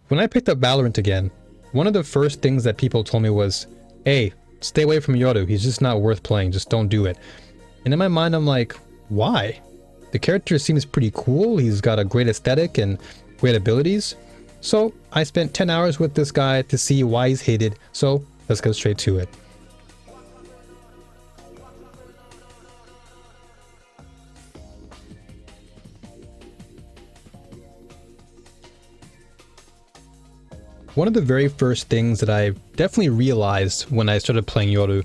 When I picked up Valorant again, one of the first things that people told me was, hey, stay away from Yoru, he's just not worth playing, just don't do it. And in my mind I'm like, why? The character seems pretty cool, he's got a great aesthetic and great abilities. So I spent 10 hours with this guy to see why he's hated, so let's go straight to it. One of the very first things that I definitely realized when I started playing Yoru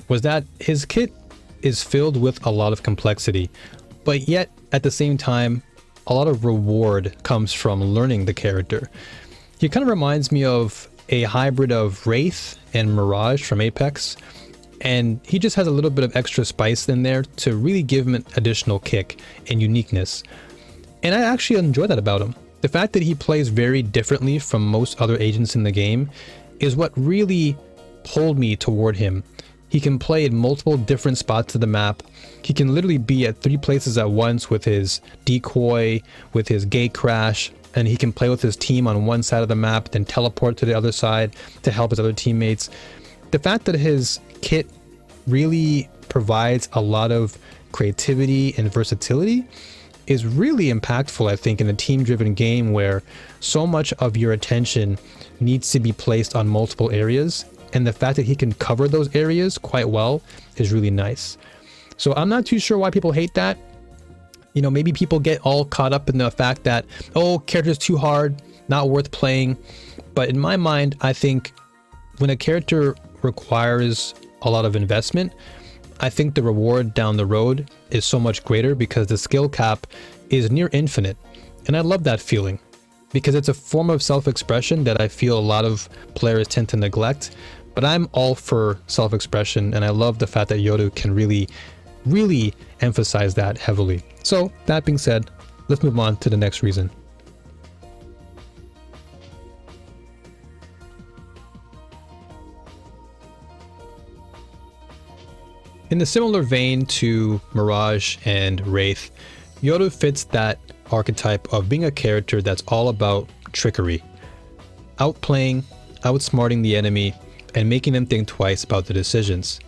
was that his kit is filled with a lot of complexity, but yet at the same time, a lot of reward comes from learning the character. He kind of reminds me of a hybrid of Wraith and Mirage from Apex, and he just has a little bit of extra spice in there to really give him an additional kick and uniqueness. And I actually enjoy that about him. The fact that he plays very differently from most other agents in the game is what really pulled me toward him. He can play in multiple different spots of the map. He can literally be at 3 places at once with his decoy, with his gate crash, and he can play with his team on one side of the map, then teleport to the other side to help his other teammates. The fact that his kit really provides a lot of creativity and versatility is really impactful, I think, in a team-driven game where so much of your attention needs to be placed on multiple areas, and the fact that he can cover those areas quite well is really nice. So I'm not too sure why people hate that. You know, maybe people get all caught up in the fact that, oh, character's too hard, not worth playing. But in my mind, I think when a character requires a lot of investment, I think the reward down the road is so much greater because the skill cap is near infinite. And I love that feeling because it's a form of self-expression that I feel a lot of players tend to neglect. But I'm all for self-expression, and I love the fact that Yoru can really emphasize that heavily. So that being said, let's move on to the next reason. In a similar vein to Mirage and Wraith, Yoru fits that archetype of being a character that's all about trickery. Outplaying, outsmarting the enemy, and making them think twice about their decisions.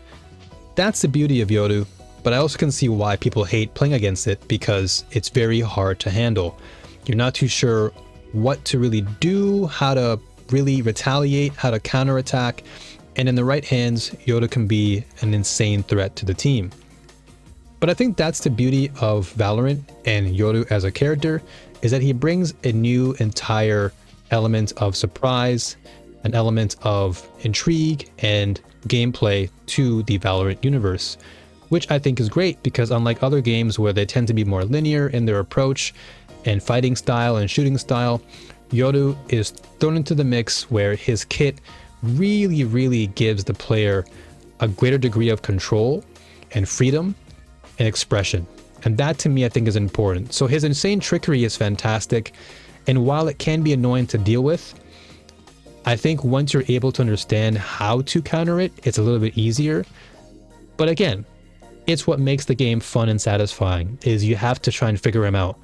That's the beauty of Yoru, but I also can see why people hate playing against it because it's very hard to handle. You're not too sure what to really do, how to really retaliate, how to counterattack, and in the right hands, Yoru can be an insane threat to the team. But I think that's the beauty of Valorant and Yoru as a character, is that he brings a new entire element of surprise, an element of intrigue and gameplay to the Valorant universe, which I think is great because unlike other games where they tend to be more linear in their approach and fighting style and shooting style, Yoru is thrown into the mix where his kit really gives the player a greater degree of control and freedom and expression. And that to me I think is important. So his insane trickery is fantastic, and while it can be annoying to deal with, I think once you're able to understand how to counter it, it's a little bit easier. But again, it's what makes the game fun and satisfying, is you have to try and figure him out.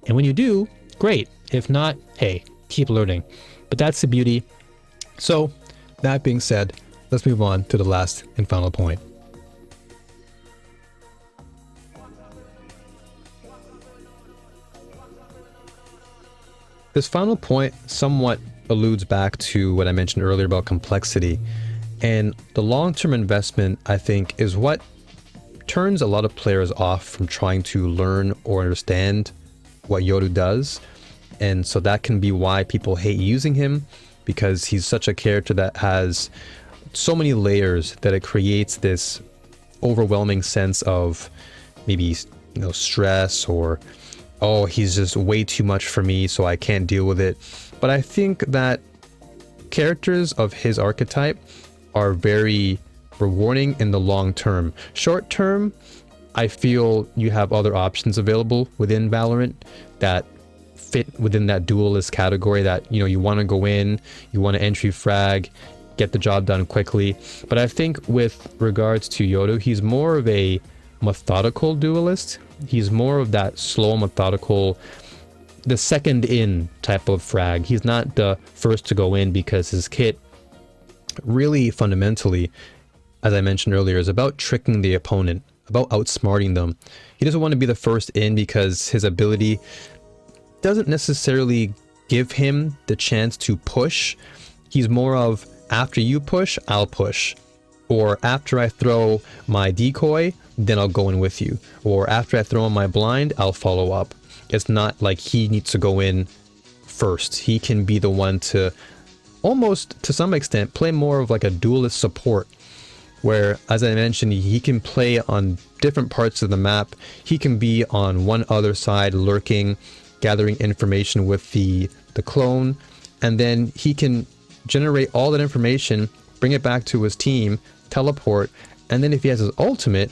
And when you do, great. If not, hey, keep learning. But that's the beauty. So that being said, let's move on to the last and final point. This final point somewhat alludes back to what I mentioned earlier about complexity, and the long-term investment, I think, is what turns a lot of players off from trying to learn or understand what Yoru does. And so that can be why people hate using him, because he's such a character that has so many layers that it creates this overwhelming sense of maybe, stress, or, oh, he's just way too much for me, so I can't deal with it. But I think that characters of his archetype are very rewarding in the long term. Short term, I feel you have other options available within Valorant that fit within that duelist category, that you want to go in, you want to entry frag, get the job done quickly. But I think with regards to Yoru, he's more of a methodical duelist. He's more of that slow, methodical, the second in type of frag. He's not the first to go in, because his kit really fundamentally, as I mentioned earlier, is about tricking the opponent, about outsmarting them. He doesn't want to be the first in because his ability doesn't necessarily give him the chance to push. He's more of, after you push, I'll push. Or after I throw my decoy, then I'll go in with you. Or after I throw in my blind, I'll follow up. It's not like he needs to go in first. He can be the one to almost, to some extent, play more of like a duelist support, where, as I mentioned, he can play on different parts of the map. He can be on one other side, lurking, gathering information with the clone, and then he can generate all that information, bring it back to his team, teleport, and then if he has his ultimate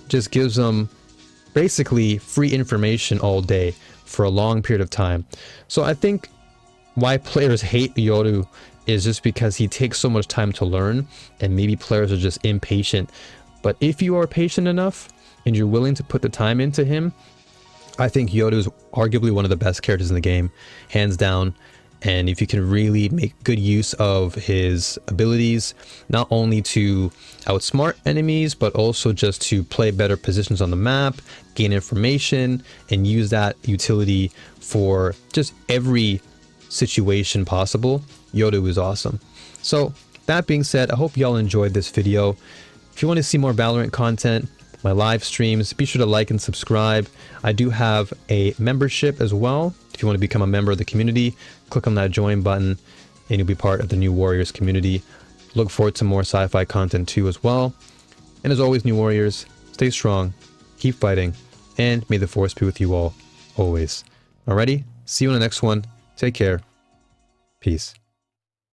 just gives him basically free information all day for a long period of time. So I think why players hate Yoru is just because he takes so much time to learn, and maybe players are just impatient. But if you are patient enough and you're willing to put the time into him, I think Yoru is arguably one of the best characters in the game, hands down. And if you can really make good use of his abilities, not only to outsmart enemies, but also just to play better positions on the map, gain information, and use that utility for just every situation possible, Yoru is awesome. So that being said, I hope y'all enjoyed this video. If you want to see more Valorant content, my live streams, be sure to like and subscribe. I do have a membership as well. If you want to become a member of the community, click on that join button and you'll be part of the New Warriors community. Look forward to more sci-fi content too as well. And as always, New Warriors, stay strong, keep fighting, and may the force be with you all, always. Alrighty, see you in the next one. Take care. Peace.